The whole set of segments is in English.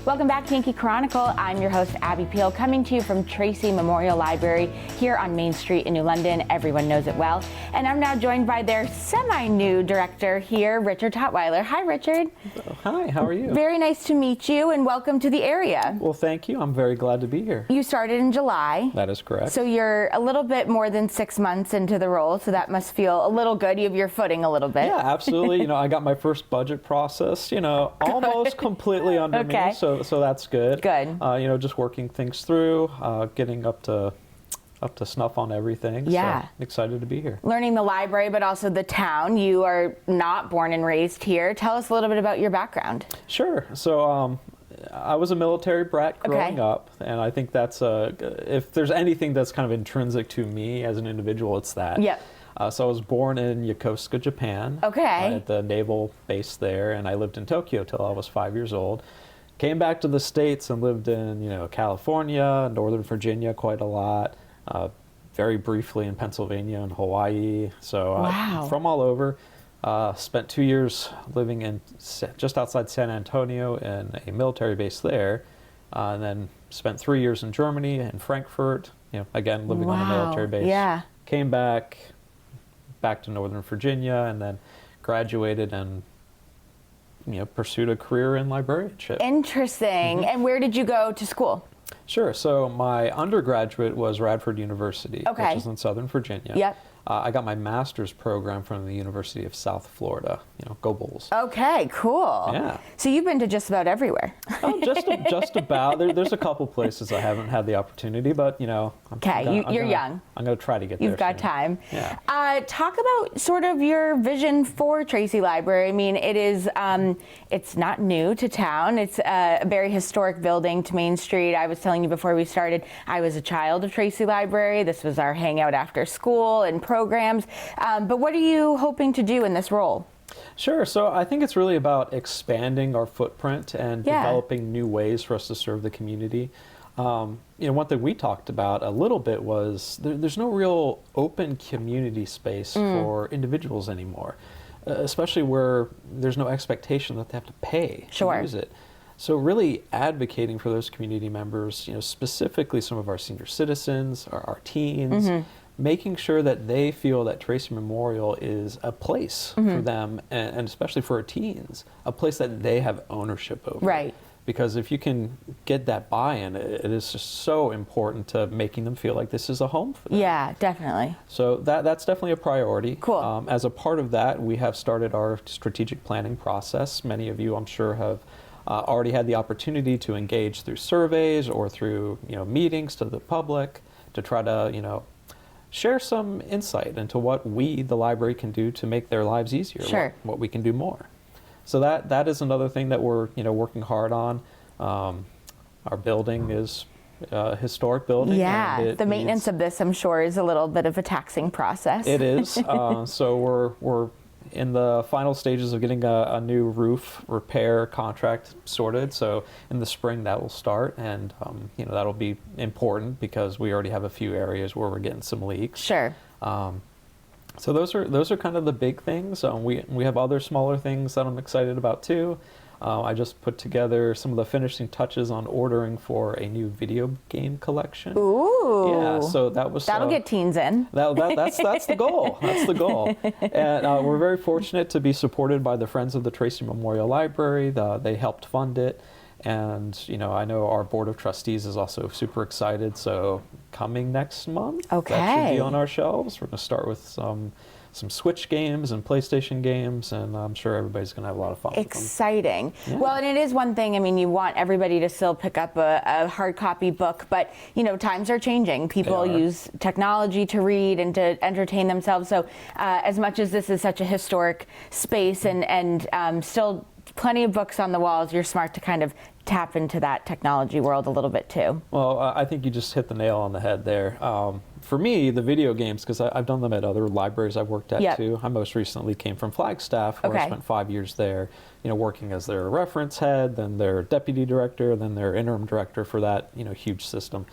Welcome back to Yankee Chronicle. I'm your host, Abby Peel, coming to you from Tracy Memorial Library here on Main Street in New London. Everyone knows it well. And I'm now joined by their semi-new director here, Richard Tutwiler. Hi, Richard. Hi, how are you? Very nice to meet you and welcome to the area. Well, thank you. I'm very glad to be here. You started in July. That is correct. So you're a little bit more than 6 months into the role, so that must feel a little good. You have your footing a little bit. Yeah, absolutely. I got my first budget process, almost completely under me, so that's good. Good. Just working things through, getting up to snuff on everything. Yeah. So excited to be here. Learning the library, but also the town. You are not born and raised here. Tell us a little bit about your background. Sure. So I was a military brat growing up, and I think that's if there's anything that's kind of intrinsic to me as an individual, it's that. Yep. So I was born in Yokosuka, Japan. Okay. At the naval base there, and I lived in Tokyo till I was 5 years old. Came back to the States and lived in, California, Northern Virginia quite a lot, very briefly in Pennsylvania and Hawaii. So wow. From all over. Spent 2 years living in just outside San Antonio in a military base there, and then spent 3 years in Germany, in Frankfurt, again living on a military base. Yeah. Came back to Northern Virginia, and then graduated and pursued a career in librarianship. Interesting. And where did you go to school? Sure. So my undergraduate was Radford University, which is in Southern Virginia. Yep. I got my master's program from the University of South Florida. Go Bulls. Okay, cool. Yeah. So you've been to just about everywhere. Oh, just about. There's a couple places I haven't had the opportunity, but you're young. I'm going to try to get there. You've got time. Yeah. Talk about sort of your vision for Tracy Library. I mean, it is, it's not new to town. It's a very historic building to Main Street. I was telling you before we started, I was a child of Tracy Library. This was our hangout after school and programs. But what are you hoping to do in this role? Sure. So I think it's really about expanding our footprint and developing new ways for us to serve the community. One thing we talked about a little bit was there's no real open community space for individuals anymore, especially where there's no expectation that they have to pay to use it. So really advocating for those community members, specifically some of our senior citizens, our teens, making sure that they feel that Tracy Memorial is a place for them, and especially for our teens, a place that they have ownership over. Right. Because if you can get that buy-in, it is just so important to making them feel like this is a home for them. Yeah, definitely. So that's definitely a priority. Cool. As a part of that, we have started our strategic planning process. Many of you, I'm sure, have already had the opportunity to engage through surveys or through meetings to the public to try to share some insight into what we, the library, can do to make their lives easier. Sure. What we can do more. So that is another thing that we're working hard on. Our building is a historic building. Yeah, the maintenance of this, I'm sure, is a little bit of a taxing process. It is. So we're in the final stages of getting a new roof repair contract sorted. So in the spring that will start, and that'll be important because we already have a few areas where we're getting some leaks. Sure. So those are kind of the big things. We have other smaller things that I'm excited about too. I just put together some of the finishing touches on ordering for a new video game collection. Ooh. Yeah, so that'll get teens in. That's the goal. That's the goal. And we're very fortunate to be supported by the Friends of the Tracy Memorial Library. They helped fund it. And, I know our Board of Trustees is also super excited. So coming next month, that should be on our shelves. We're going to start with some Switch games and PlayStation games, and I'm sure everybody's going to have a lot of fun Exciting. with them. Yeah. Well, and it is one thing, you want everybody to still pick up a hard copy book, but, times are changing. People use technology to read and to entertain themselves. So as much as this is such a historic space and still plenty of books on the walls, you're smart to kind of tap into that technology world a little bit too. Well, I think you just hit the nail on the head there. For me, the video games, because I've done them at other libraries I've worked at too. I most recently came from Flagstaff, where I spent 5 years there, working as their reference head, then their deputy director, then their interim director for that, huge system.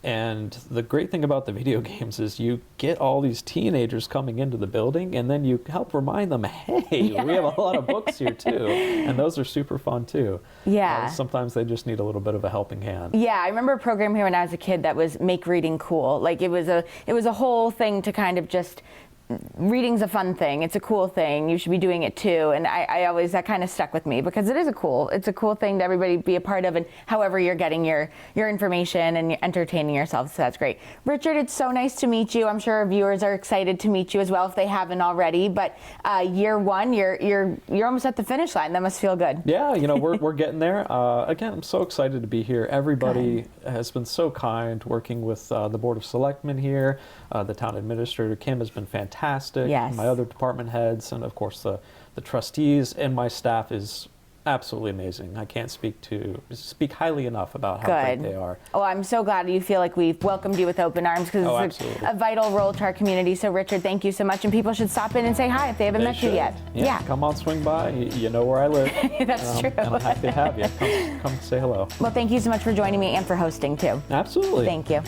And the great thing about the video games is you get all these teenagers coming into the building, and then you help remind them, hey, we have a lot of books here too. And those are super fun too. Yeah. Sometimes they just need a little bit of a helping hand. Yeah, I remember a program here when I was a kid that was Make Reading Cool. Like it was a whole thing to kind of just, reading's a fun thing. It's a cool thing. You should be doing it too. And I always, that kind of stuck with me because it's a cool thing to everybody be a part of, and however you're getting your information and you're entertaining yourself. So that's great. Richard, it's so nice to meet you. I'm sure our viewers are excited to meet you as well if they haven't already. But year one, you're almost at the finish line. That must feel good. Yeah, we're getting there. Again, I'm so excited to be here. Everybody has been so kind working with the Board of Selectmen here. The town administrator, Kim, has been fantastic. Yes. My other department heads, and of course the trustees, and my staff is absolutely amazing. I can't speak highly enough about how great they are. Oh, I'm so glad you feel like we've welcomed you with open arms because it's a vital role to our community. So Richard, thank you so much. And people should stop in and say hi if they haven't met you yet. Yeah. Come on, swing by. You know where I live. That's true. And I'm happy to have you. Come say hello. Well, thank you so much for joining me and for hosting too. Absolutely. Thank you.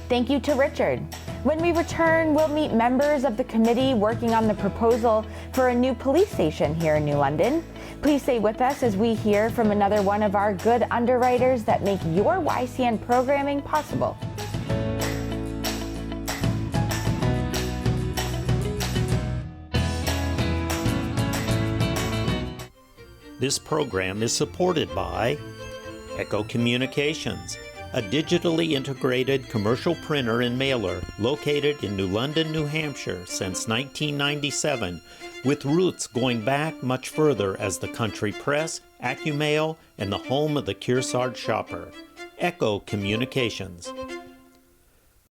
Thank you to Richard. When we return, we'll meet members of the committee working on the proposal for a new police station here in New London. Please stay with us as we hear from another one of our good underwriters that make your YCN programming possible. This program is supported by Echo Communications, a digitally integrated commercial printer and mailer located in New London, New Hampshire since 1997, with roots going back much further as the Country Press, AccuMail, and the home of the Kearsarge shopper. Echo Communications.